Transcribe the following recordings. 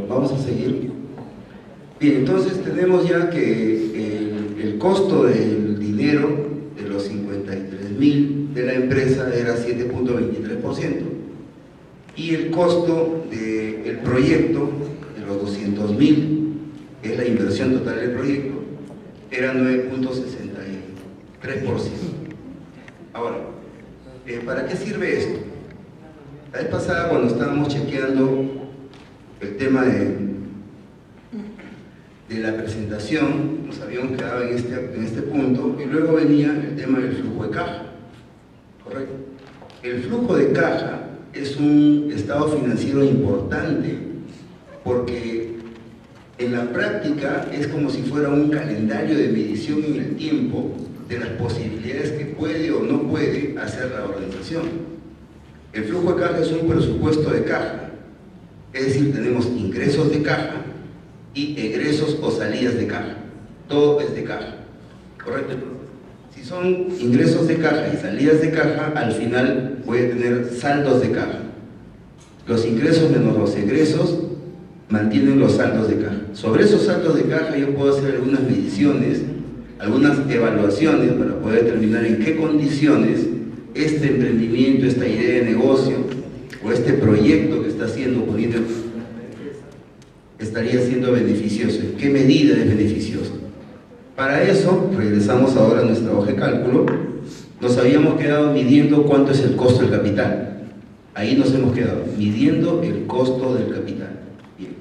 Vamos a seguir. Bien, entonces tenemos ya que el costo del dinero de los 53.000 de la empresa era 7.23% y el costo del proyecto de los 200.000, que es la inversión total del proyecto, era 9.63%. Ahora, ¿para qué sirve esto? La vez pasada, cuando estábamos chequeando el tema de la presentación, nos habíamos quedado en este punto, y luego venía el tema del flujo de caja, ¿correcto? El flujo de caja es un estado financiero importante porque en la práctica es como si fuera un calendario de medición en el tiempo de las posibilidades que puede o no puede hacer la organización. El flujo de caja es un presupuesto de caja, es decir, tenemos ingresos de caja y egresos o salidas de caja. Todo es de caja, ¿correcto? Si son ingresos de caja y salidas de caja, al final voy a tener saldos de caja. Los ingresos menos los egresos mantienen los saldos de caja. Sobre esos saldos de caja yo puedo hacer algunas mediciones, algunas evaluaciones para poder determinar en qué condiciones este emprendimiento, esta idea de negocio o este proyecto que está haciendo Bonito estaría siendo beneficioso, en qué medida es beneficioso. Para eso, regresamos ahora a nuestra hoja de cálculo, nos habíamos quedado midiendo cuánto es el costo del capital. Ahí nos hemos quedado, midiendo el costo del capital. Bien.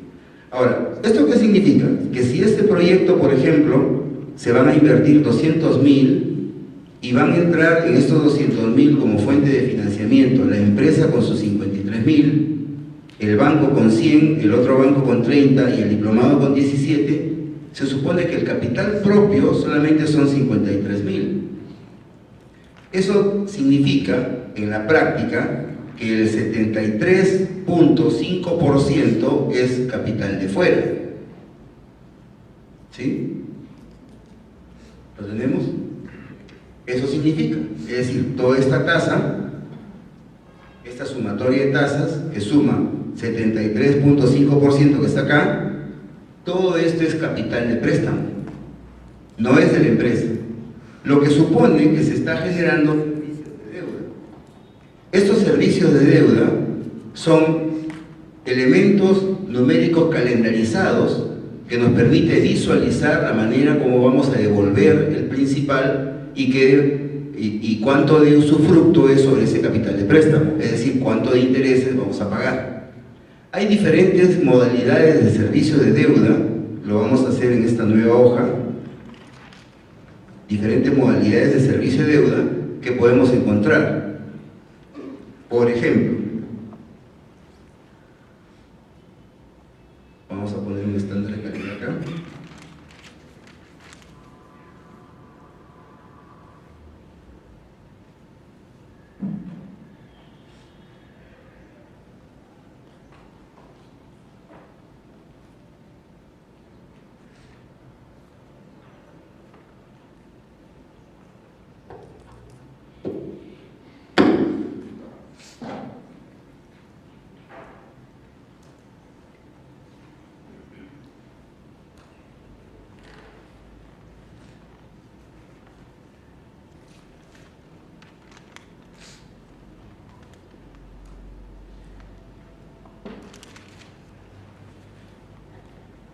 Ahora, ¿esto qué significa? Que si este proyecto, por ejemplo, se van a invertir 200.000 y van a entrar en estos 200.000 como fuente de financiamiento, la empresa con sus 53.000, el banco con 100, el otro banco con 30 y el diplomado con 17, se supone que el capital propio solamente son 53.000. Eso significa, en la práctica, que el 73.5% es capital de fuera. ¿Sí? ¿Lo tenemos? Eso significa, es decir, toda esta tasa, esta sumatoria de tasas que suma 73.5% que está acá, todo esto es capital de préstamo, no es de la empresa, lo que supone que se está generando servicios de deuda. Estos servicios de deuda son elementos numéricos calendarizados que nos permite visualizar la manera como vamos a devolver el principal y cuánto de usufructo es sobre ese capital de préstamo, es decir, cuánto de intereses vamos a pagar. Hay diferentes modalidades de servicio de deuda, lo vamos a hacer en esta nueva hoja, diferentes modalidades de servicio de deuda que podemos encontrar. Por ejemplo, vamos a poner un estándar de calidad acá.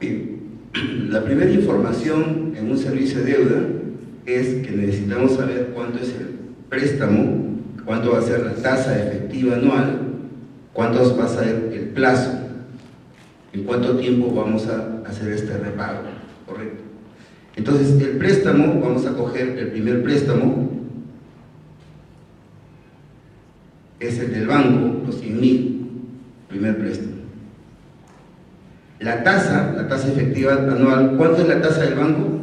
Bien, la primera información en un servicio de deuda es que necesitamos saber cuánto es el préstamo, cuánto va a ser la tasa efectiva anual, cuánto va a ser el plazo, en cuánto tiempo vamos a hacer este repago, ¿correcto? Entonces, el préstamo, vamos a coger el primer préstamo, es el del banco, los 100.000, primer préstamo. La tasa efectiva anual, ¿cuánto es la tasa del banco?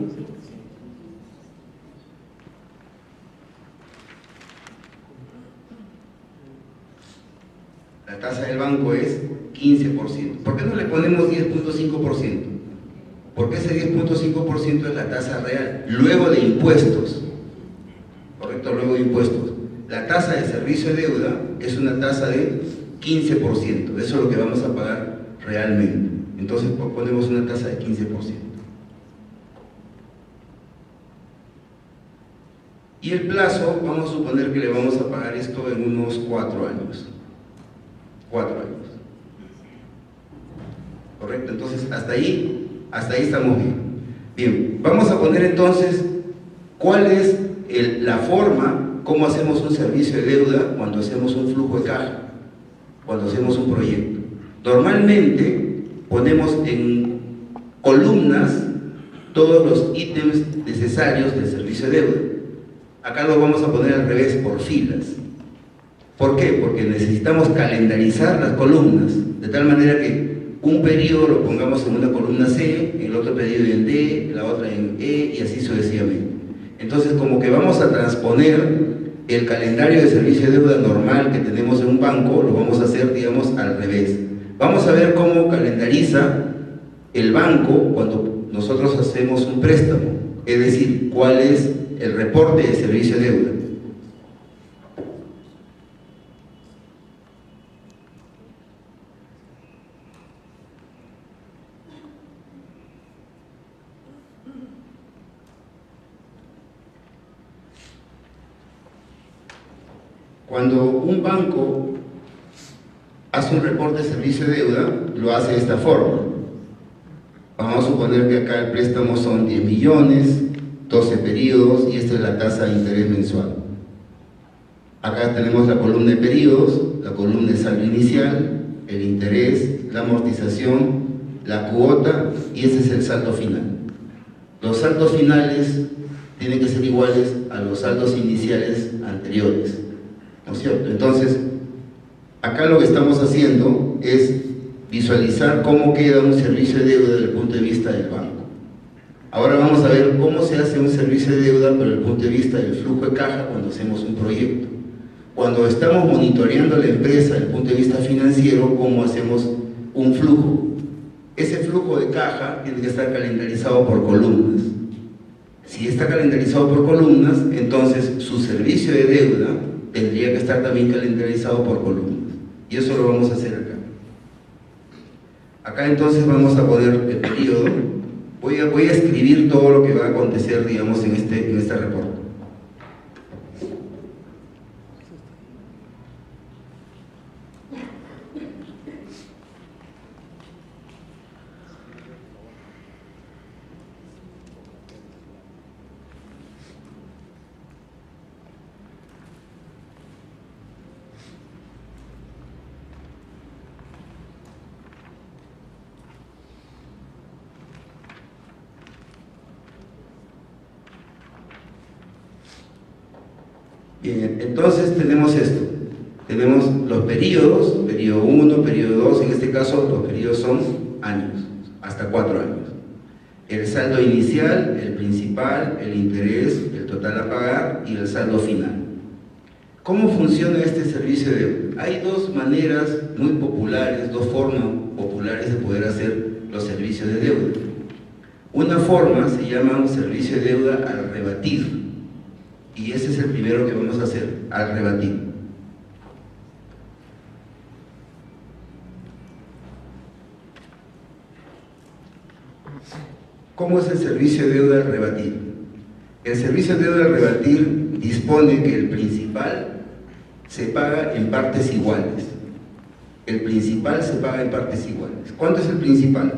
La tasa del banco es 15%. ¿Por qué no le ponemos 10.5%? Porque ese 10.5% es la tasa real, luego de impuestos. ¿Correcto? Luego de impuestos. La tasa de servicio de deuda es una tasa de 15%. Eso es lo que vamos a pagar realmente. Entonces ponemos una tasa de 15%. Y el plazo, vamos a suponer que le vamos a pagar esto en unos 4 años. 4 años. ¿Correcto? Entonces, hasta ahí estamos bien. Bien, vamos a poner entonces cuál es la forma, cómo hacemos un servicio de deuda cuando hacemos un flujo de caja, cuando hacemos un proyecto. Normalmente ponemos en columnas todos los ítems necesarios del servicio de deuda. Acá lo vamos a poner al revés, por filas. ¿Por qué? Porque necesitamos calendarizar las columnas, de tal manera que un periodo lo pongamos en una columna C, el otro periodo en D, la otra en E, y así sucesivamente. Entonces, como que vamos a transponer el calendario de servicio de deuda normal que tenemos en un banco, lo vamos a hacer, digamos, al revés. Vamos a ver cómo calendariza el banco cuando nosotros hacemos un préstamo, es decir, cuál es el reporte de servicio de deuda. Cuando un banco hace un reporte de servicio de deuda, lo hace de esta forma. Vamos a suponer que acá el préstamo son 10 millones, 12 periodos, y esta es la tasa de interés mensual. Acá tenemos la columna de periodos, la columna de saldo inicial, el interés, la amortización, la cuota, y ese es el saldo final. Los saldos finales tienen que ser iguales a los saldos iniciales anteriores, ¿no es cierto? Entonces, acá lo que estamos haciendo es visualizar cómo queda un servicio de deuda desde el punto de vista del banco. Ahora vamos a ver cómo se hace un servicio de deuda desde el punto de vista del flujo de caja cuando hacemos un proyecto. Cuando estamos monitoreando la empresa desde el punto de vista financiero, cómo hacemos un flujo. Ese flujo de caja tiene que estar calendarizado por columnas. Si está calendarizado por columnas, entonces su servicio de deuda tendría que estar también calendarizado por columnas. Y eso lo vamos a hacer acá. Acá entonces vamos a poner el periodo. Voy a escribir todo lo que va a acontecer, digamos, en este reporte. Bien, entonces tenemos esto. Tenemos los periodos, periodo 1, periodo 2, en este caso los periodos son años, hasta 4 años. El saldo inicial, el principal, el interés, el total a pagar y el saldo final. ¿Cómo funciona este servicio de deuda? Hay dos maneras muy populares, dos formas populares de poder hacer los servicios de deuda. Una forma se llama un servicio de deuda al rebatir. Y ese es el primero que vamos a hacer, al rebatir. ¿Cómo es el servicio de deuda al rebatir? El servicio de deuda al rebatir dispone que el principal se paga en partes iguales. El principal se paga en partes iguales. ¿Cuánto es el principal?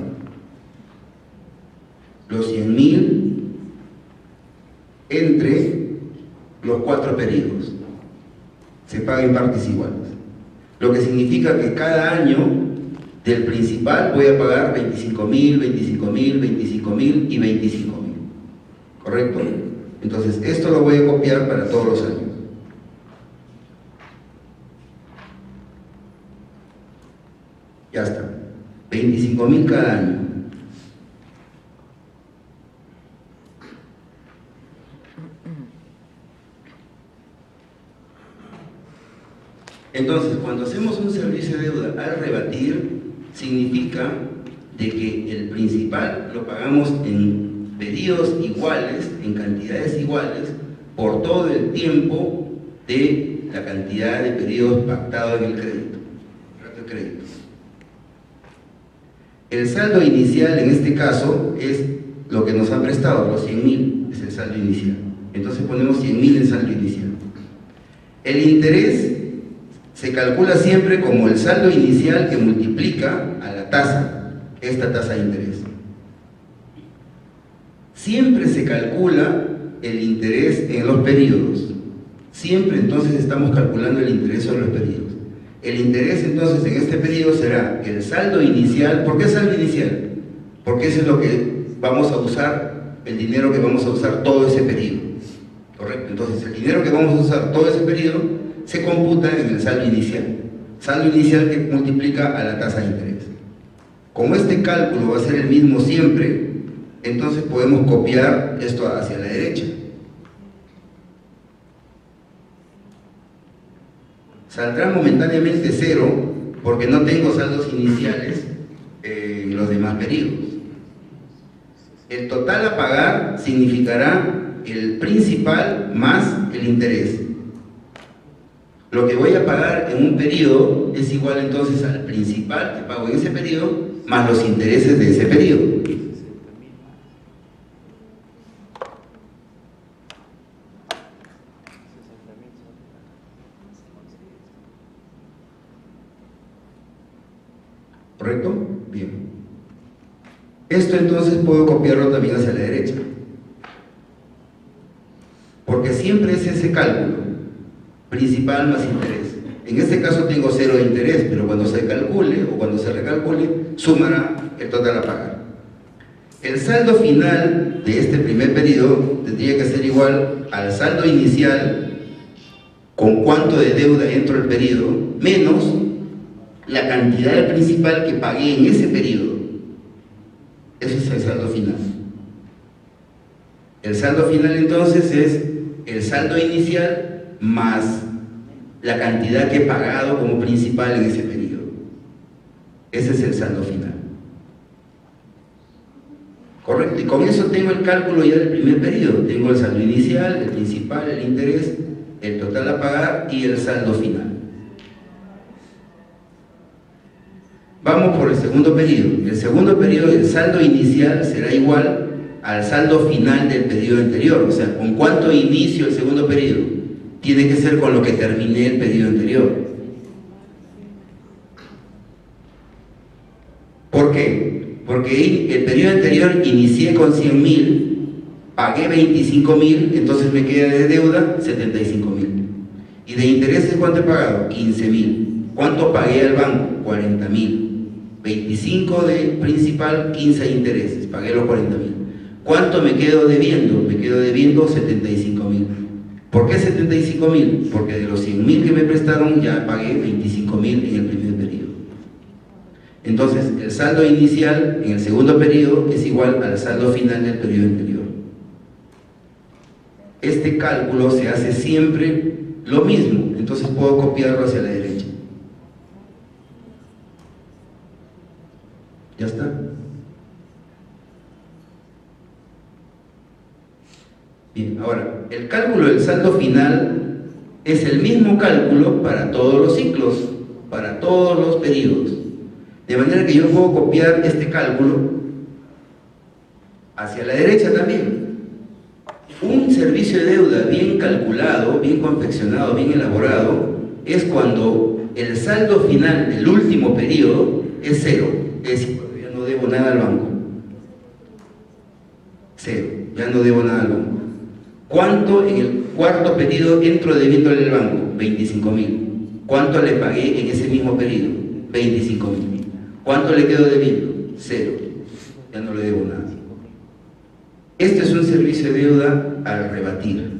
Los 100.000 entre los 4 periodos. Se paga en partes iguales. Lo que significa que cada año del principal voy a pagar 25.000, 25.000, 25.000 y 25.000. ¿Correcto? Entonces, esto lo voy a copiar para todos los años. Ya está. 25.000 cada año. Entonces, cuando hacemos un servicio de deuda al rebatir, significa de que el principal lo pagamos en periodos iguales, en cantidades iguales, por todo el tiempo de la cantidad de periodos pactados en el crédito, trato de crédito. El saldo inicial en este caso es lo que nos han prestado, los 100.000, es el saldo inicial. Entonces ponemos 100.000 en saldo inicial. El interés se calcula siempre como el saldo inicial que multiplica a la tasa, esta tasa de interés. Siempre se calcula el interés en los periodos. Siempre entonces estamos calculando el interés sobre los periodos. El interés entonces en este periodo será el saldo inicial. ¿Por qué saldo inicial? Porque eso es lo que vamos a usar, el dinero que vamos a usar todo ese periodo. ¿Correcto? Entonces el dinero que vamos a usar todo ese periodo se computa en el saldo inicial. Saldo inicial que multiplica a la tasa de interés. Como este cálculo va a ser el mismo siempre, entonces podemos copiar esto hacia la derecha. Saldrá momentáneamente cero porque no tengo saldos iniciales en los demás periodos. El total a pagar significará el principal más el interés. Lo que voy a pagar en un periodo es igual entonces al principal que pago en ese periodo más los intereses de ese periodo. ¿Correcto? Bien. Esto entonces puedo copiarlo también hacia la derecha. Porque siempre es ese cálculo, principal más interés. En este caso tengo cero de interés, pero cuando se calcule o cuando se recalcule, sumará el total a pagar. El saldo final de este primer periodo tendría que ser igual al saldo inicial con cuánto de deuda dentro del periodo, menos la cantidad del principal que pagué en ese periodo. Ese es el saldo final. El saldo final entonces es el saldo inicial más la cantidad que he pagado como principal en ese periodo. Ese es el saldo final. Correcto, y con eso tengo el cálculo ya del primer periodo. Tengo el saldo inicial, el principal, el interés, el total a pagar y el saldo final. Vamos por el segundo periodo. El segundo periodo, el saldo inicial será igual al saldo final del periodo anterior. O sea, ¿con cuánto inicio el segundo periodo? Tiene que ser con lo que terminé el periodo anterior. ¿Por qué? Porque el periodo anterior inicié con 100.000, pagué 25.000, entonces me queda de deuda 75.000. ¿Y de intereses cuánto he pagado? 15.000. ¿Cuánto pagué al banco? 40.000. 25 de principal, 15 de intereses, pagué los 40.000. ¿Cuánto me quedo debiendo? Me quedo debiendo 75.000. ¿Por qué 75.000? Porque de los 100.000 que me prestaron ya pagué 25.000 en el primer periodo. Entonces, el saldo inicial en el segundo periodo es igual al saldo final del periodo anterior. Este cálculo se hace siempre lo mismo, entonces puedo copiarlo hacia la derecha. ¿Ya está? Bien, ahora, el cálculo del saldo final es el mismo cálculo para todos los ciclos, para todos los periodos. De manera que yo puedo copiar este cálculo hacia la derecha también. Un servicio de deuda bien calculado, bien confeccionado, bien elaborado, es cuando el saldo final del último periodo es cero. Es decir, cuando ya no debo nada al banco. Cero, ya no debo nada al banco. ¿Cuánto en el cuarto periodo entro debiéndole al banco? 25.000. ¿Cuánto le pagué en ese mismo periodo? 25.000. ¿Cuánto le quedo debiendo? Cero. Ya no le debo nada. Este es un servicio de deuda al rebatir.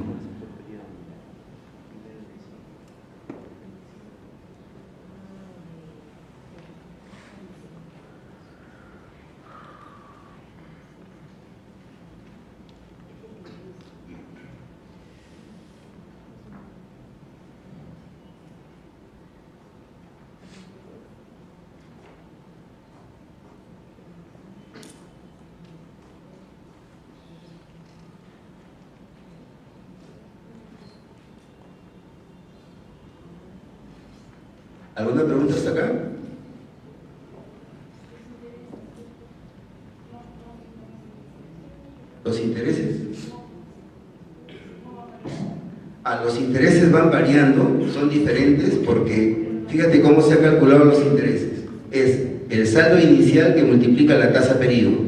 ¿Alguna pregunta hasta acá? ¿Los intereses? Los intereses van variando, son diferentes porque fíjate cómo se han calculado los intereses. Es el saldo inicial que multiplica la tasa periodo,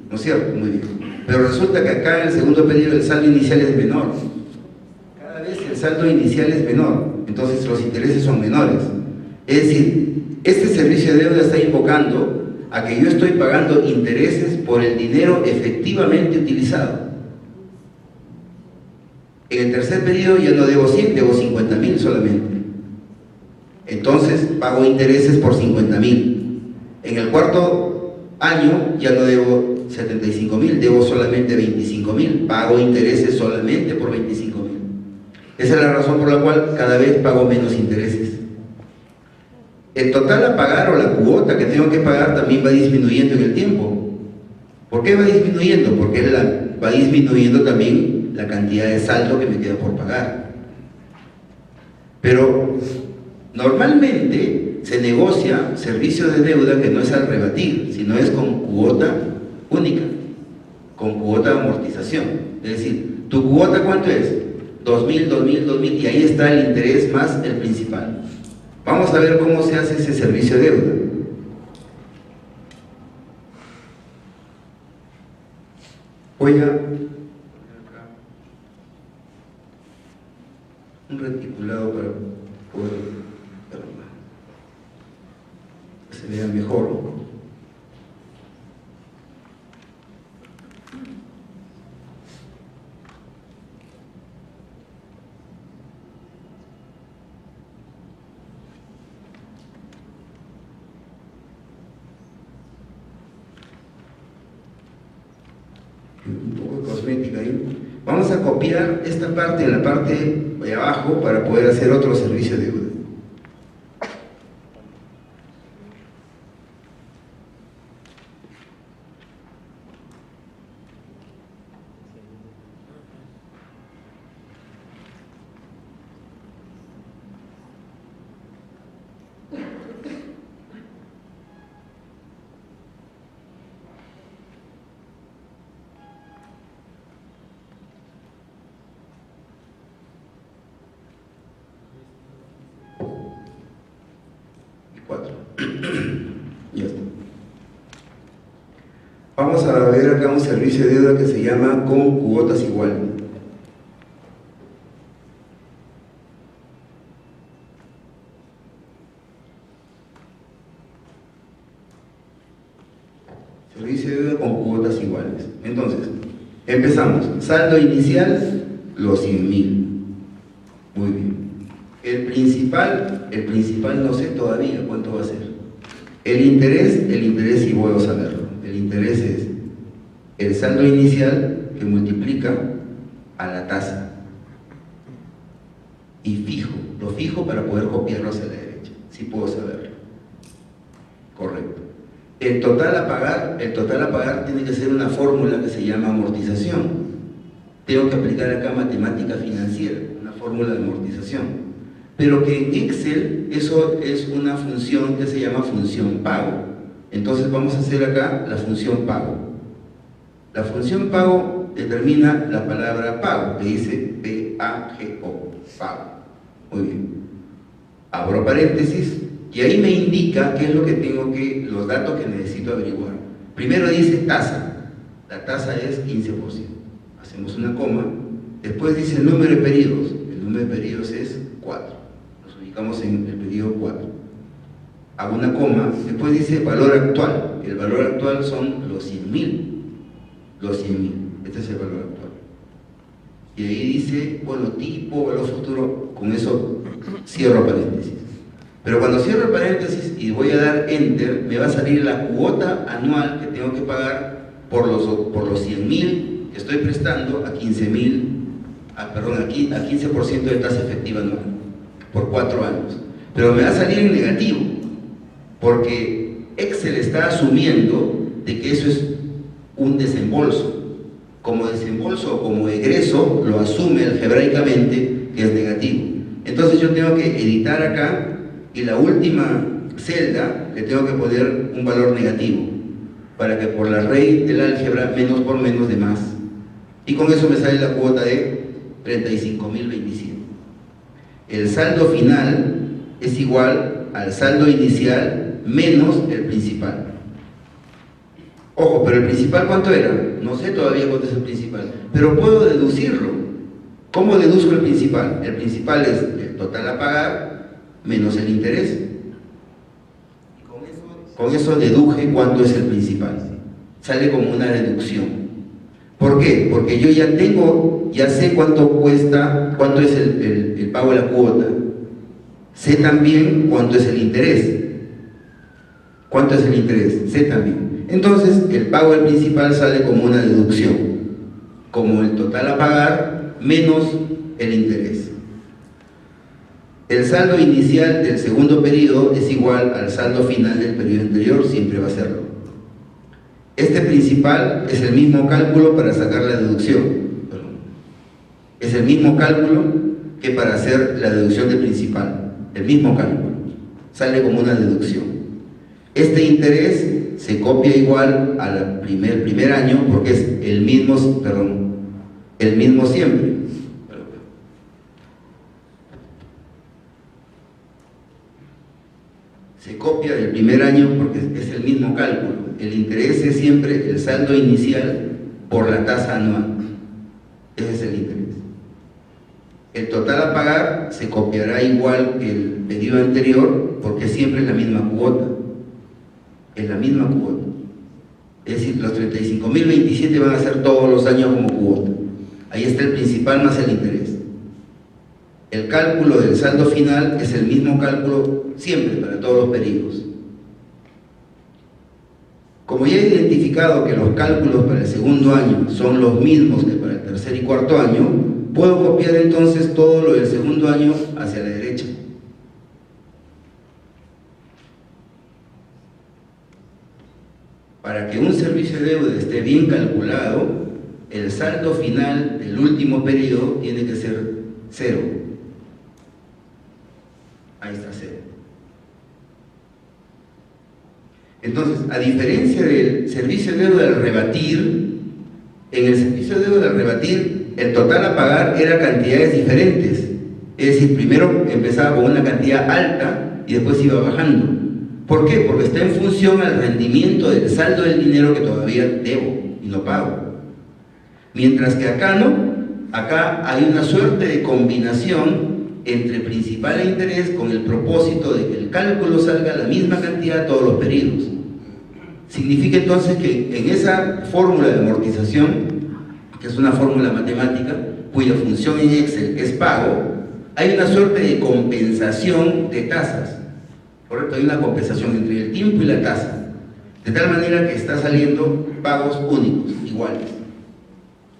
¿no es cierto? Muy bien. Pero resulta que acá en el segundo periodo el saldo inicial es menor. Cada vez el saldo inicial es menor, entonces los intereses son menores. Es decir, este servicio de deuda está invocando a que yo estoy pagando intereses por el dinero efectivamente utilizado. En el tercer periodo ya no debo 100, debo 50.000 solamente. Entonces pago intereses por 50.000. En el cuarto año ya no debo 75.000, debo solamente 25.000. Pago intereses solamente por 25.000. Esa es la razón por la cual cada vez pago menos intereses. El total a pagar o la cuota que tengo que pagar también va disminuyendo en el tiempo. ¿Por qué va disminuyendo? Porque va disminuyendo también la cantidad de saldo que me queda por pagar. Pero normalmente se negocia servicio de deuda que no es al rebatir, sino es con cuota única, con cuota de amortización. Es decir, ¿tu cuota cuánto es? 2.000, 2.000, 2.000, y ahí está el interés más el principal. Vamos a ver cómo se hace ese servicio de deuda. Voy a un reticulado para poder que se vea mejor. Un poco de cosmética ahí. Vamos a copiar esta parte en la parte de abajo para poder hacer otro servicio de deuda. Ya está. Vamos a ver acá un servicio de deuda que se llama con cuotas iguales. Servicio de deuda con cuotas iguales. Entonces, empezamos. Saldo inicial, los 100.000. Muy bien. El principal no sé todavía cuánto va a ser. El interés sí puedo saberlo. El interés es el saldo inicial que multiplica a la tasa. Y lo fijo para poder copiarlo hacia la derecha. Sí puedo saberlo. Correcto. El total a pagar tiene que ser una fórmula que se llama amortización. Tengo que aplicar acá matemática financiera, una fórmula de amortización. Pero que en Excel eso es una función que se llama función pago. Entonces vamos a hacer acá la función pago. La función pago determina la palabra pago, que dice P-A-G-O, pago. Muy bien. Abro paréntesis y ahí me indica qué es lo que los datos que necesito averiguar. Primero dice tasa. La tasa es 15%. Hacemos una coma. Después dice el número de periodos. El número de periodos es 4. Ubicamos en el periodo 4. Hago una coma, después dice valor actual. El valor actual son los 100.000. Los 100.000. Este es el valor actual. Y ahí dice, bueno, tipo, valor futuro. Con eso cierro paréntesis. Pero cuando cierro paréntesis y voy a dar enter, me va a salir la cuota anual que tengo que pagar por los 100.000 que estoy prestando a 15.000, a 15% de tasa efectiva anual. Por 4 años, pero me va a salir en negativo porque Excel está asumiendo de que eso es un desembolso. Como desembolso o como egreso lo asume algebraicamente que es negativo. Entonces yo tengo que editar acá y la última celda le tengo que poner un valor negativo, para que por la ley del álgebra menos por menos de más. Y con eso me sale la cuota de 35.027. El saldo final es igual al saldo inicial menos el principal. Ojo, pero el principal, ¿cuánto era? No sé todavía cuánto es el principal, pero puedo deducirlo. ¿Cómo deduzco el principal? El principal es el total a pagar menos el interés. Con eso deduje cuánto es el principal. Sale como una deducción. ¿Por qué? Porque yo ya sé cuánto cuesta, cuánto es el pago de la cuota. Sé también cuánto es el interés. ¿Cuánto es el interés? Sé también. Entonces, el pago del principal sale como una deducción, como el total a pagar menos el interés. El saldo inicial del segundo periodo es igual al saldo final del periodo anterior, siempre va a serlo. Este principal es el mismo cálculo para sacar la deducción. Es el mismo cálculo que para hacer la deducción del principal. El mismo cálculo. Sale como una deducción. Este interés se copia igual al primer año porque es el mismo siempre. Se copia del primer año porque es el mismo cálculo. El interés es siempre el saldo inicial por la tasa anual. Ese es el interés. El total a pagar se copiará igual que el periodo anterior porque siempre es la misma cuota. Es la misma cuota. Es decir, los 35.027 van a ser todos los años como cuota. Ahí está el principal más el interés. El cálculo del saldo final es el mismo cálculo siempre para todos los periodos. Como ya he identificado que los cálculos para el segundo año son los mismos que para el tercer y cuarto año, puedo copiar entonces todo lo del segundo año hacia la derecha. Para que un servicio de deuda esté bien calculado, el saldo final del último periodo tiene que ser 0. Ahí está 0. Entonces, a diferencia del servicio de deuda al rebatir, en el servicio de deuda al rebatir, el total a pagar era cantidades diferentes. Es decir, primero empezaba con una cantidad alta y después iba bajando. ¿Por qué? Porque está en función al rendimiento del saldo del dinero que todavía debo y no pago. Mientras que acá no, acá hay una suerte de combinación entre principal e interés con el propósito de que el cálculo salga la misma cantidad todos los periodos. Significa entonces que en esa fórmula de amortización, que es una fórmula matemática, cuya función en Excel es pago, hay una suerte de compensación de tasas. ¿Correcto? Hay una compensación entre el tiempo y la tasa, de tal manera que está saliendo pagos únicos, iguales.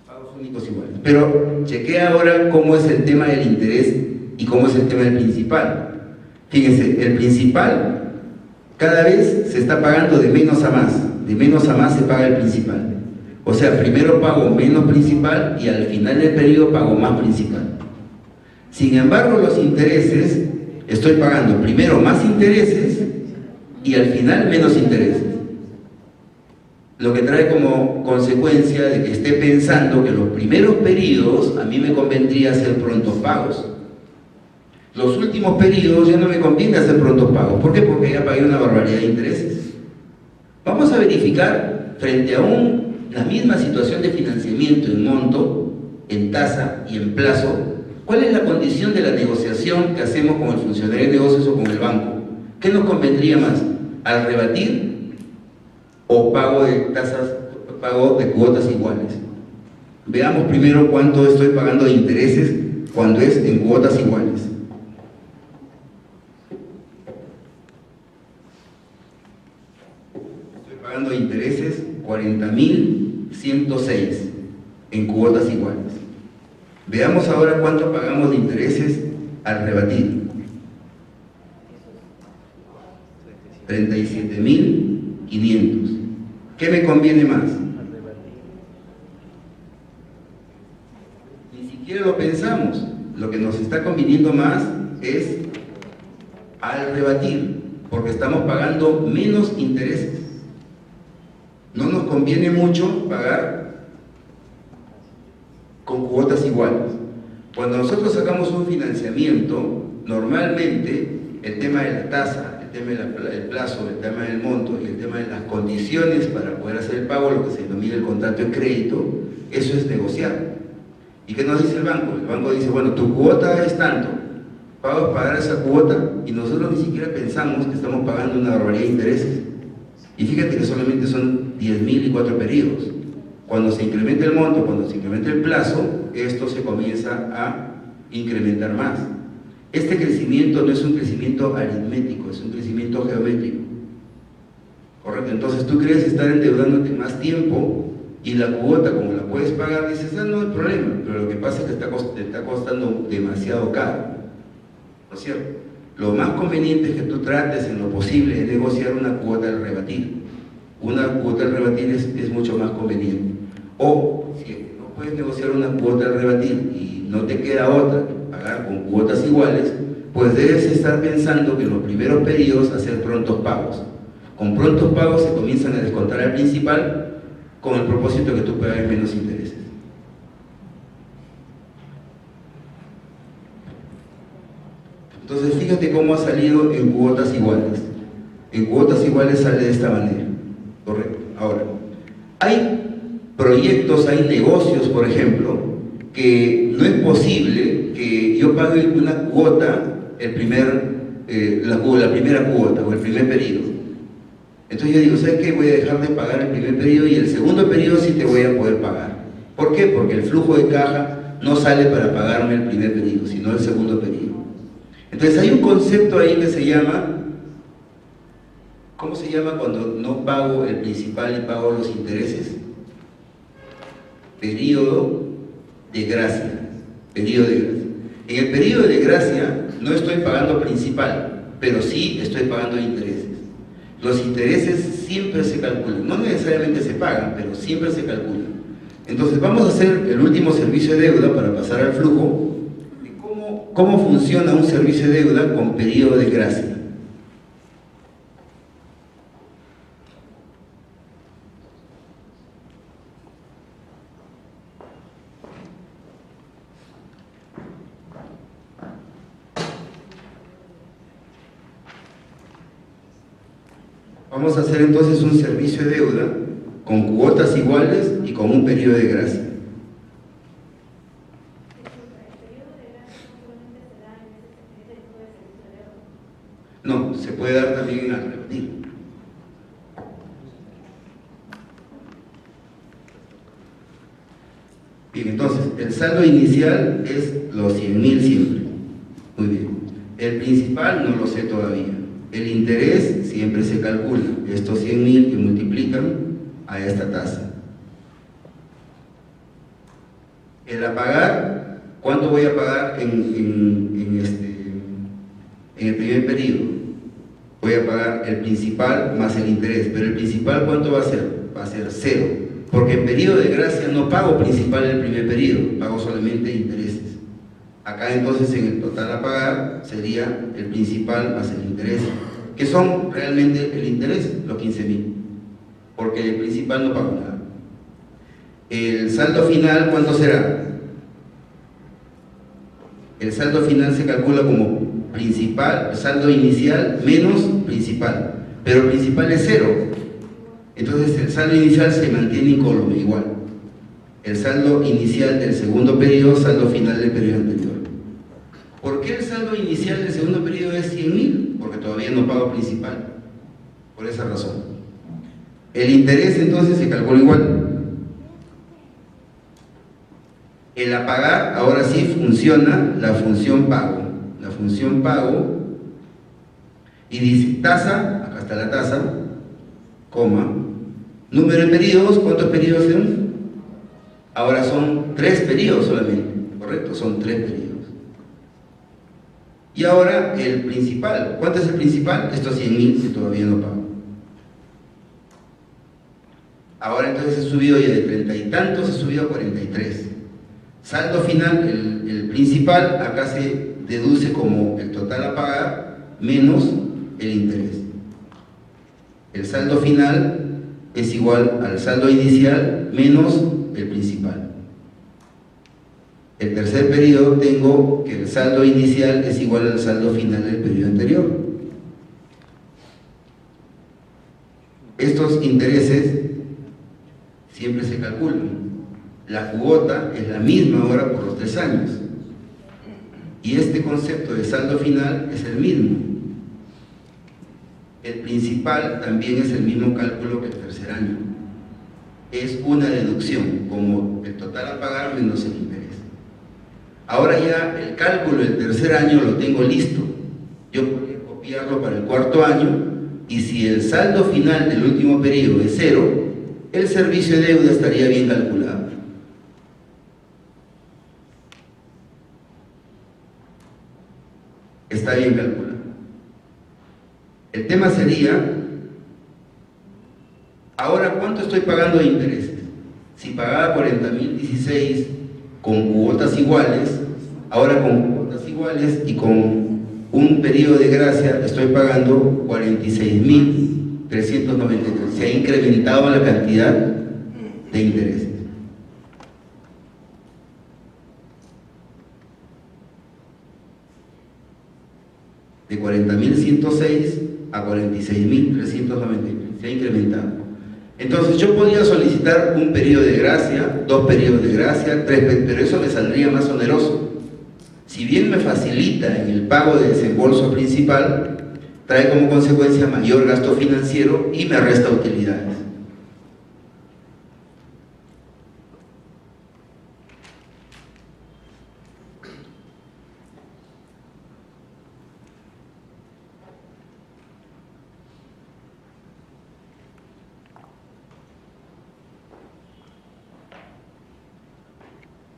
Pagos únicos iguales. Pero chequea ahora cómo es el tema del interés y cómo es el tema del principal. Fíjense, el principal cada vez se está pagando de menos a más se paga el principal. O sea, primero pago menos principal y al final del periodo pago más principal. Sin embargo, los intereses, estoy pagando primero más intereses y al final menos intereses. Lo que trae como consecuencia de que esté pensando que los primeros periodos a mí me convendría hacer prontos pagos. Los últimos periodos ya no me conviene hacer prontos pagos. ¿Por qué? Porque ya pagué una barbaridad de intereses. Vamos a verificar frente a la misma situación de financiamiento en monto, en tasa y en plazo, ¿cuál es la condición de la negociación que hacemos con el funcionario de negocios o con el banco? ¿Qué nos convendría más? ¿Al rebatir o pago de tasas, pago de cuotas iguales? Veamos primero cuánto estoy pagando de intereses cuando es en cuotas iguales. Estoy pagando de intereses 40.106 en cuotas iguales. Veamos ahora cuánto pagamos de intereses al rebatir. 37.500. ¿Qué me conviene más? Ni siquiera lo pensamos. Lo que nos está conviniendo más es al rebatir, porque estamos pagando menos intereses. No nos conviene mucho pagar con cuotas iguales. Cuando nosotros sacamos un financiamiento, normalmente el tema de la tasa, el tema del plazo, el tema del monto y el tema de las condiciones para poder hacer el pago, lo que se denomina el contrato de crédito, eso es negociar. ¿Y qué nos dice el banco? El banco dice, bueno, tu cuota es tanto, vamos a pagar esa cuota, y nosotros ni siquiera pensamos que estamos pagando una barbaridad de intereses. Y fíjate que solamente son 10.000 y 4 periodos. Cuando se incrementa el monto, cuando se incrementa el plazo, esto se comienza a incrementar más. Este crecimiento no es un crecimiento aritmético, es un crecimiento geométrico. ¿Correcto? Entonces tú quieres estar endeudándote más tiempo y la cuota, como la puedes pagar, dices, ah, no hay problema, pero lo que pasa es que te está costando demasiado caro. ¿No es cierto? Lo más conveniente es que tú trates en lo posible de negociar una cuota al rebatir. Una cuota al rebatir es mucho más conveniente. O, si no puedes negociar una cuota al rebatir y no te queda otra que pagar con cuotas iguales, pues debes estar pensando que en los primeros periodos hacer prontos pagos. Con prontos pagos se comienzan a descontar al principal con el propósito de que tú pagues menos intereses. Entonces fíjate cómo ha salido en cuotas iguales. En cuotas iguales sale de esta manera. Correcto. Ahora, hay proyectos, hay negocios, por ejemplo, que no es posible que yo pague una cuota, la primera cuota o el primer periodo. Entonces yo digo, ¿sabes qué? Voy a dejar de pagar el primer periodo y el segundo periodo sí te voy a poder pagar. ¿Por qué? Porque el flujo de caja no sale para pagarme el primer periodo, sino el segundo periodo. Entonces hay un concepto ahí que se llama, ¿cómo se llama cuando no pago el principal y pago los intereses? Periodo de gracia. Periodo de gracia. En el periodo de gracia no estoy pagando principal, pero sí estoy pagando intereses. Los intereses siempre se calculan, no necesariamente se pagan, pero siempre se calculan. Entonces vamos a hacer el último servicio de deuda para pasar al flujo de cómo funciona un servicio de deuda con periodo de gracia. Vamos a hacer entonces un servicio de deuda con cuotas iguales y con un periodo de gracia. No, se puede dar también al rebatir. Bien, entonces, el saldo inicial es los 100.000 siempre. Muy bien. El principal no lo sé todavía. El interés siempre se calcula, estos 100.000 que multiplican a esta tasa. El a pagar, ¿cuánto voy a pagar en el primer periodo? Voy a pagar el principal más el interés, pero el principal ¿cuánto va a ser? Va a ser 0, porque en periodo de gracia no pago principal en el primer periodo, pago solamente intereses. Acá entonces en el total a pagar sería el principal más el interés, que son realmente el interés, los 15.000, porque el principal no pago nada. El saldo final, ¿cuánto será? El saldo final se calcula como principal, saldo inicial menos principal, pero el principal es 0. Entonces el saldo inicial se mantiene incólume igual. El saldo inicial del segundo periodo, saldo final del periodo anterior. ¿Por qué el saldo inicial del segundo periodo es 100.000? Porque todavía no pago principal. Por esa razón. El interés entonces se calcula igual. El a pagar ahora sí funciona la función pago. La función pago y dice tasa, acá está la tasa, coma, número de periodos, ¿cuántos periodos son? Ahora son 3 periodos solamente, ¿correcto? Son 3 periodos. Y ahora el principal, ¿cuánto es el principal? Estos 100.000 que todavía no pago. Ahora entonces he subido ya de 30 y tantos, he subido a 43. Saldo final, el principal, acá se deduce como el total a pagar menos el interés. El saldo final es igual al saldo inicial menos el principal. El tercer periodo tengo que el saldo inicial es igual al saldo final del periodo anterior. Estos intereses siempre se calculan. La cuota es la misma ahora por los 3 años. Y este concepto de saldo final es el mismo. El principal también es el mismo cálculo que el tercer año. Es una deducción, como el total a pagar menos el interés. Ahora ya el cálculo del tercer año lo tengo listo. Yo podría copiarlo para el cuarto año, y si el saldo final del último periodo es 0, el servicio de deuda estaría bien calculado. Está bien calculado. El tema sería, ahora, ¿cuánto estoy pagando de intereses? Si pagaba 40.016 con cuotas iguales, ahora con cuotas iguales y con un periodo de gracia estoy pagando 46.393. Se ha incrementado la cantidad de intereses. De 40.106 a 46.393. Se ha incrementado. Entonces yo podría solicitar un periodo de gracia, 2 periodos de gracia, 3, pero eso me saldría más oneroso. Si bien me facilita en el pago de desembolso principal, trae como consecuencia mayor gasto financiero y me resta utilidades.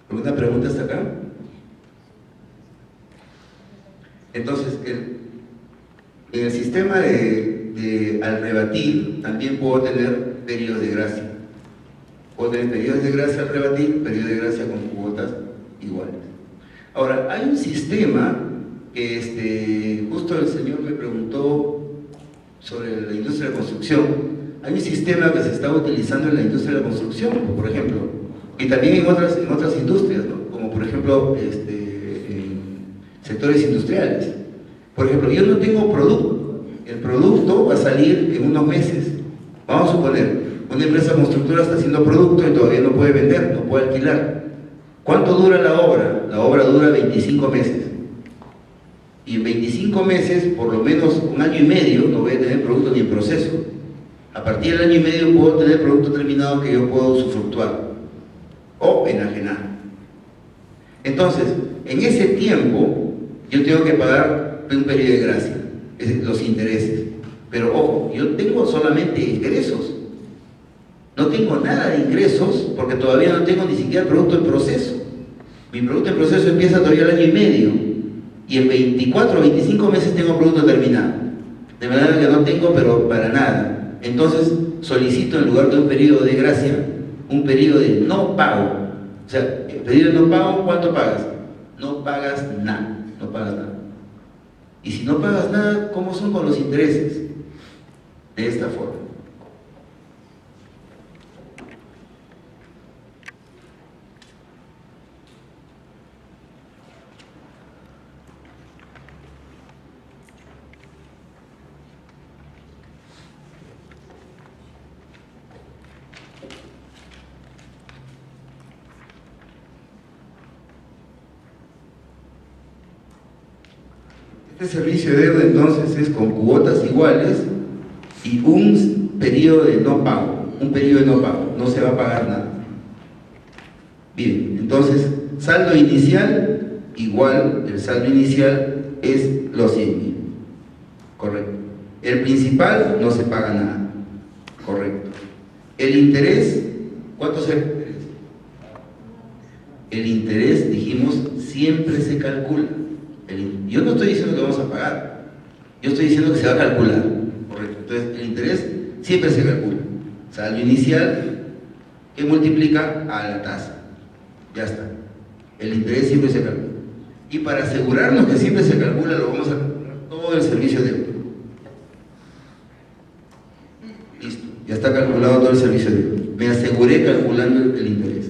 ¿Alguna pregunta hasta acá? Entonces, en el sistema al rebatir, también puedo tener periodos de gracia. Puedo tener periodos de gracia al rebatir, periodos de gracia con cuotas iguales. Ahora, hay un sistema que justo el señor me preguntó sobre la industria de la construcción. Hay un sistema que se está utilizando en la industria de la construcción, por ejemplo, y también en otras industrias, ¿no? Como por ejemplo sectores industriales. Por ejemplo, yo no tengo producto, el producto va a salir en unos meses. Vamos a suponer, una empresa constructora está haciendo producto y todavía no puede vender, no puede alquilar. ¿Cuánto dura la obra? La obra dura 25 meses. Y en 25 meses, por lo menos 1 año y medio, no voy a tener producto ni en proceso. A partir del año y medio puedo tener producto terminado que yo puedo usufructuar o enajenar. Entonces, en ese tiempo, yo tengo que pagar un periodo de gracia, es decir, los intereses. Pero ojo, yo tengo solamente ingresos. No tengo nada de ingresos porque todavía no tengo ni siquiera producto en proceso. Mi producto en proceso empieza todavía el año y medio. Y en 24 o 25 meses tengo producto terminado. De manera que no tengo, pero para nada. Entonces, solicito en lugar de un periodo de gracia, un periodo de no pago. O sea, el periodo de no pago, ¿cuánto pagas? No pagas nada. No pagas nada. Y si no pagas nada, ¿cómo son con los intereses? De esta forma. Este servicio de deuda entonces es con cuotas iguales y un periodo de no pago, no se va a pagar nada. Bien, entonces saldo inicial igual, el saldo inicial es los 100.000, correcto. El principal no se paga nada, correcto. El interés, ¿cuánto es el interés? El interés, dijimos, siempre se calcula. Yo no estoy diciendo que vamos a pagar, yo estoy diciendo que se va a calcular, correcto. Entonces el interés siempre se calcula, saldo inicial que multiplica a la tasa, ya está. El interés siempre se calcula, y para asegurarnos que siempre se calcula, lo vamos a calcular todo el servicio de deuda. Listo, ya está calculado todo el servicio de deuda. Me aseguré calculando el interés.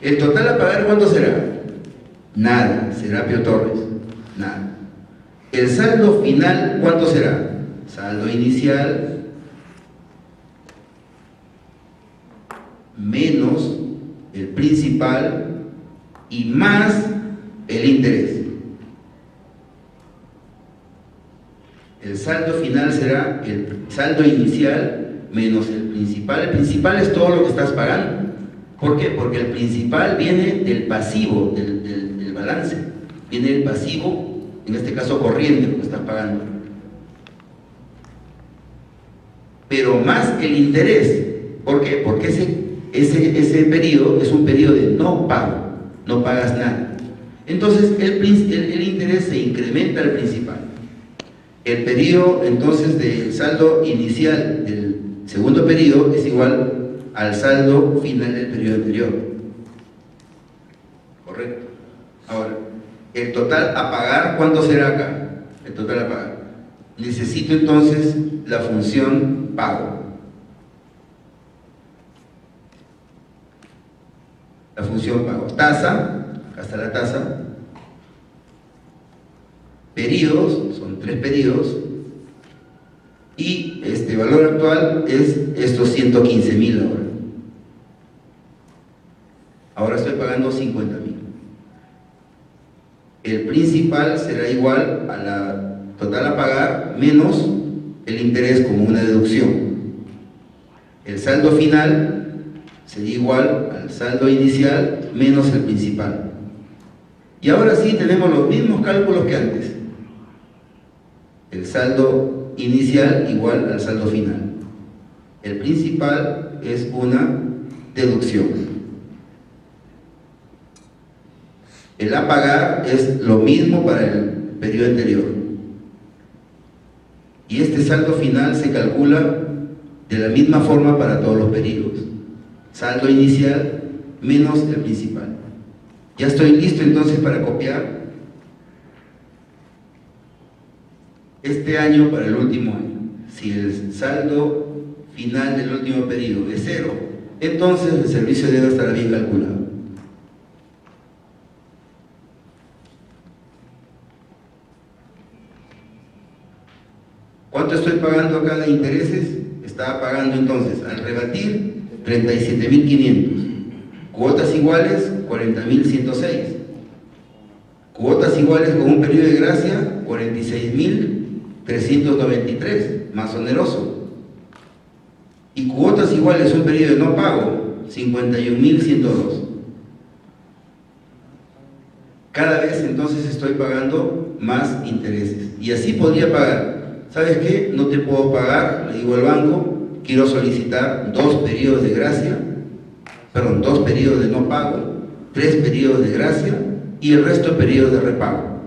¿El total a pagar cuánto será? Nada, Serapio Torres, nada. ¿El saldo final cuánto será? Saldo inicial menos el principal y más el interés. El saldo final será el saldo inicial menos el principal. El principal es todo lo que estás pagando. ¿Por qué? Porque el principal viene del pasivo, del balance. Viene el pasivo, en este caso corriente, lo que estás pagando. Pero más el interés. ¿Por qué? Porque ese periodo es un periodo de no pago, no pagas nada. Entonces el interés se incrementa al principal. El periodo entonces del saldo inicial del segundo periodo es igual al saldo final del periodo anterior. ¿Correcto? Ahora, el total a pagar, ¿cuánto será acá? El total a pagar. Necesito entonces la función pago. La función pago. Tasa, acá está la tasa. Periodos, son 3 periodos. Y este valor actual es estos 115.000 ahora. Ahora estoy pagando 50.000. El principal será igual a la total a pagar menos el interés como una deducción. El saldo final sería igual al saldo inicial menos el principal. Y ahora sí tenemos los mismos cálculos que antes. El saldo inicial igual al saldo final. El principal es una deducción. El a pagar es lo mismo para el periodo anterior. Y este saldo final se calcula de la misma forma para todos los periodos. Saldo inicial menos el principal. Ya estoy listo entonces para copiar este año para el último año. Si el saldo final del último periodo es 0, entonces el servicio de deuda estará bien calculado. ¿Cuánto estoy pagando acá de intereses? Estaba pagando entonces, al rebatir, 37.500. Cuotas iguales, 40.106. Cuotas iguales con un periodo de gracia, 46.393, más oneroso. Y cuotas iguales, un periodo de no pago, 51.102. Cada vez entonces estoy pagando más intereses. Y así podría pagar. ¿Sabes qué? No te puedo pagar, le digo al banco, quiero solicitar 2 periodos de gracia, 2 periodos de no pago, 3 periodos de gracia y el resto periodos de repago.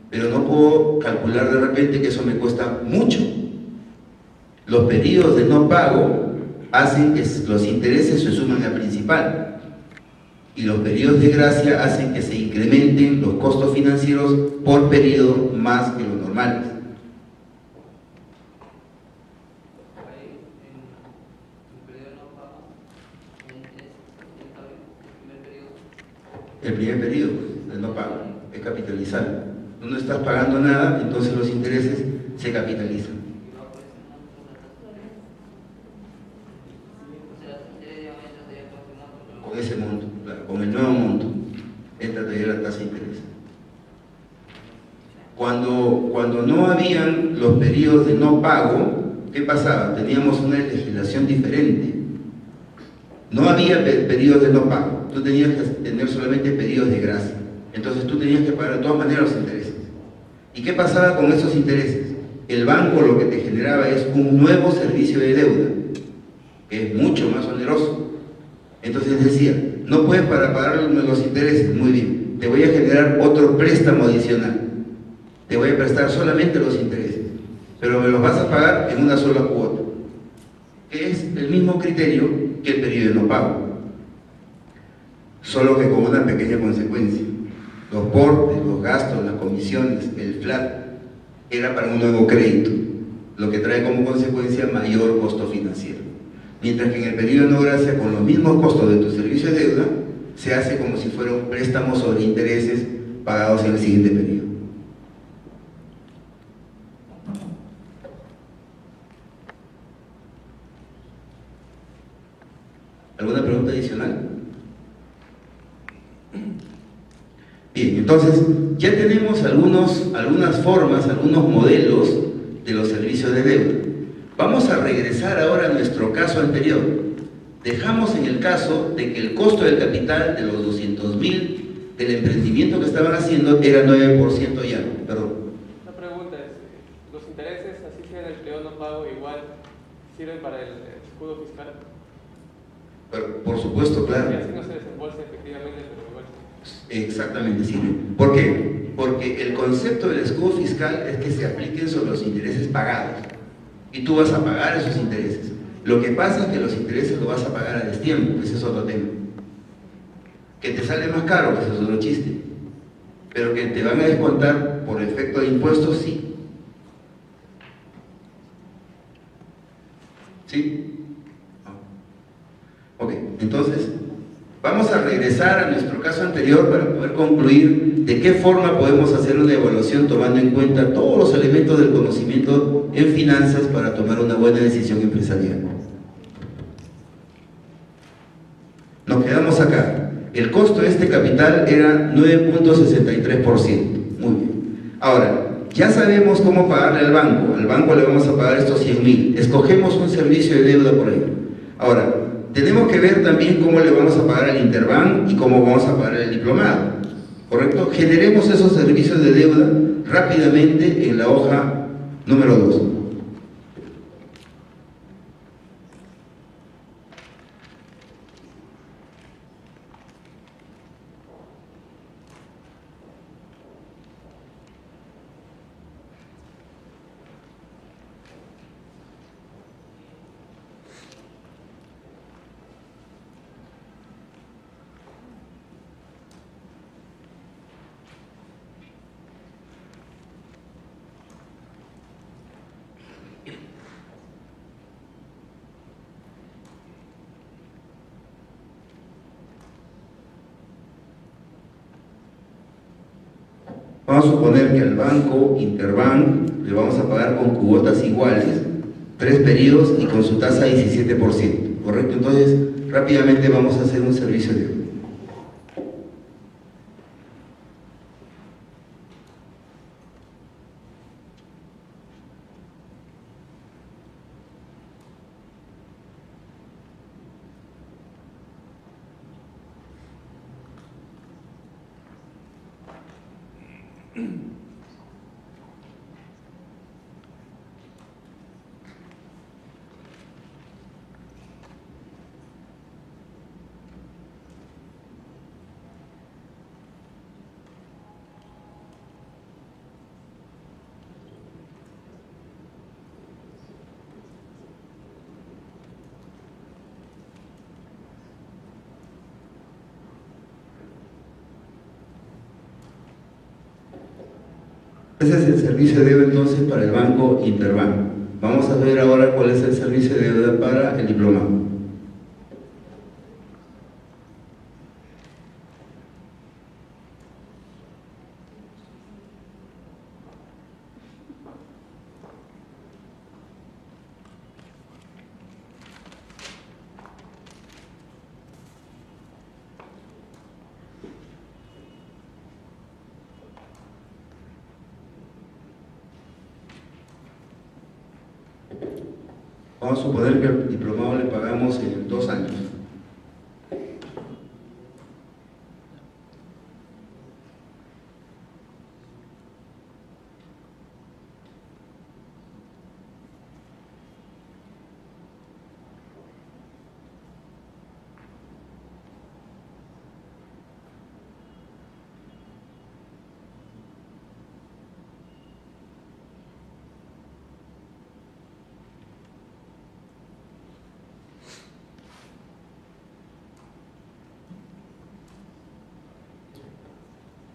Pero no puedo calcular de repente que eso me cuesta mucho. Los periodos de no pago hacen que los intereses se suman al principal y los periodos de gracia hacen que se incrementen los costos financieros por periodo más que los normales. El primer periodo de no pago es capitalizar. Tú no estás pagando nada, entonces los intereses se capitalizan. Con ese monto, claro, con el nuevo monto, entra todavía la tasa de interés. Cuando no habían los periodos de no pago, ¿qué pasaba? Teníamos una legislación diferente. No había periodos de no pago. Tú tenías que tener solamente periodos de gracia. Entonces tú tenías que pagar de todas maneras los intereses. ¿Y qué pasaba con esos intereses? El banco lo que te generaba es un nuevo servicio de deuda, que es mucho más oneroso. Entonces decía, no puedes pagar los intereses, muy bien, te voy a generar otro préstamo adicional. Te voy a prestar solamente los intereses, pero me los vas a pagar en una sola cuota, que es el mismo criterio que el periodo de no pago. Solo que con una pequeña consecuencia. Los portes, los gastos, las comisiones, el flat, era para un nuevo crédito, lo que trae como consecuencia mayor costo financiero. Mientras que en el periodo de no gracia, con los mismos costos de tu servicio de deuda, se hace como si fuera un préstamo sobre intereses pagados en el siguiente periodo. ¿Alguna pregunta adicional? Bien, entonces ya tenemos algunas formas, algunos modelos de los servicios de deuda. Vamos a regresar ahora a nuestro caso anterior. Dejamos en el caso de que el costo del capital de los 200.000 del emprendimiento que estaban haciendo era 9% ya, perdón. La pregunta es, ¿los intereses, así sea en el periodo no pago, igual sirven para el escudo fiscal? Pero, por supuesto, claro. Y así no se desembolsa efectivamente, pero igual. Exactamente, sirve. ¿Por qué? Porque el concepto del escudo fiscal es que se apliquen sobre los intereses pagados. Y tú vas a pagar esos intereses. Lo que pasa es que los intereses los vas a pagar a destiempo, ese es otro tema. Que te sale más caro, ese es otro chiste. Pero que te van a descontar por efecto de impuestos, sí. ¿Sí? Ok, entonces vamos a regresar a nuestro caso anterior para poder concluir de qué forma podemos hacer una evaluación tomando en cuenta todos los elementos del conocimiento en finanzas para tomar una buena decisión empresarial. Nos quedamos acá. El costo de este capital era 9.63%. Muy bien. Ahora, ya sabemos cómo pagarle al banco. Al banco le vamos a pagar estos 100.000. Escogemos un servicio de deuda por ahí. Ahora, tenemos que ver también cómo le vamos a pagar al Interbank y cómo vamos a pagar el diplomado. ¿Correcto? Generemos esos servicios de deuda rápidamente en la hoja número 2. Vamos a suponer que al banco Interbank le vamos a pagar con cuotas iguales, 3 periodos y con su tasa 17%, ¿correcto? Entonces, rápidamente vamos a hacer un servicio de deuda. Ese es el servicio de deuda entonces para el banco Interbank. Vamos a ver ahora cuál es el servicio de deuda para el diplomado. Vamos a suponer que al diplomado le pagamos en 2 años.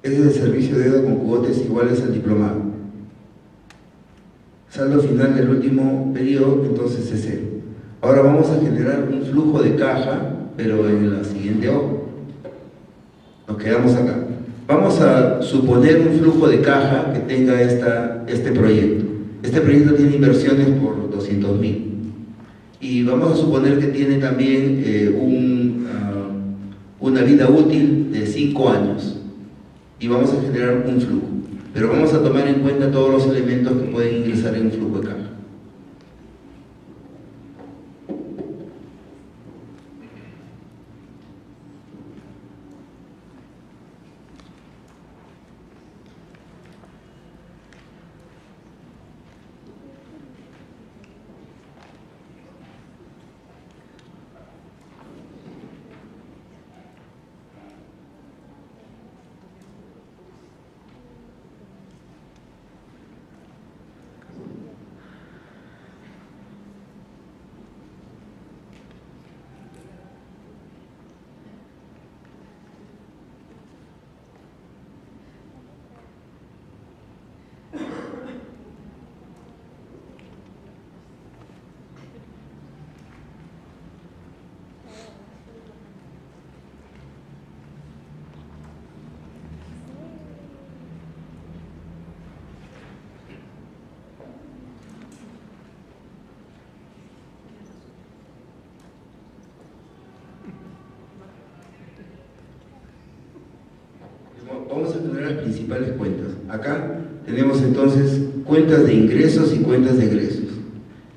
Ese es el servicio de deuda con cuotas iguales al diplomado. saldo final del último periodo entonces es cero. Ahora vamos a generar un flujo de caja, pero en la siguiente hoja. Nos quedamos acá. Vamos a suponer un flujo de caja que tenga este proyecto. Este proyecto tiene inversiones por 200.000. Y vamos a suponer que tiene también una vida útil de 5 años. Y vamos a generar un flujo. Pero vamos a tomar en cuenta todos los elementos que pueden ingresar en un flujo de caja. Vamos a tener las principales cuentas. Acá tenemos entonces cuentas de ingresos y cuentas de egresos.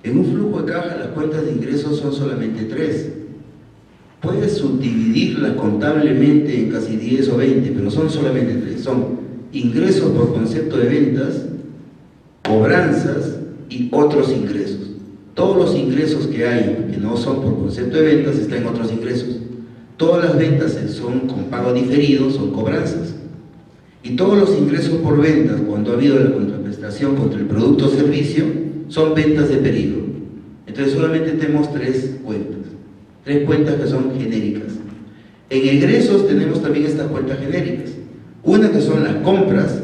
En un flujo de caja las cuentas de ingresos son solamente 3. Puedes subdividirlas contablemente en casi 10 o 20, pero son solamente 3. Son ingresos por concepto de ventas, cobranzas y otros ingresos. Todos los ingresos que hay que no son por concepto de ventas están en otros ingresos. Todas las ventas son con pago diferido, son cobranzas. Y todos los ingresos por ventas, cuando ha habido la contraprestación contra el producto o servicio, son ventas de periodo. Entonces solamente tenemos 3 cuentas. 3 cuentas que son genéricas. En egresos tenemos también estas cuentas genéricas. Una que son las compras,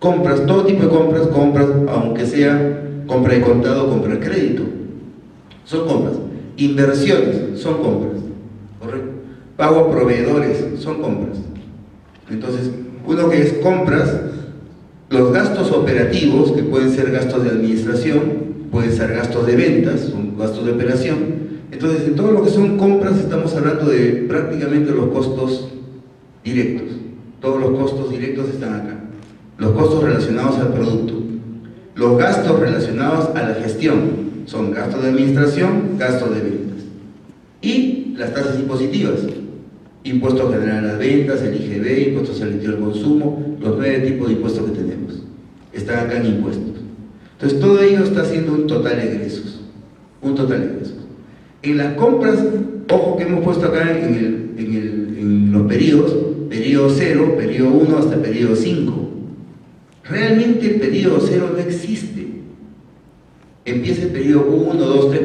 todo tipo de compras, aunque sea compra de contado o compra de crédito. Son compras. Inversiones, son compras. ¿Correcto? Pago a proveedores, son compras. Entonces, uno que es compras, los gastos operativos, que pueden ser gastos de administración, pueden ser gastos de ventas, son gastos de operación. Entonces, en todo lo que son compras estamos hablando de prácticamente los costos directos. Todos los costos directos están acá. Los costos relacionados al producto. Los gastos relacionados a la gestión son gastos de administración, gastos de ventas. Y las tasas impositivas. Impuesto general a las ventas, el IGB, impuesto selectivo al consumo, los 9 tipos de impuestos que tenemos. Están acá en impuestos. Entonces todo ello está haciendo un total de egresos. Un total de egresos. En las compras, ojo que hemos puesto acá en los periodos, periodo 0, periodo 1 hasta periodo 5. Realmente el periodo 0 no existe. Empieza el periodo 1, 2, 3,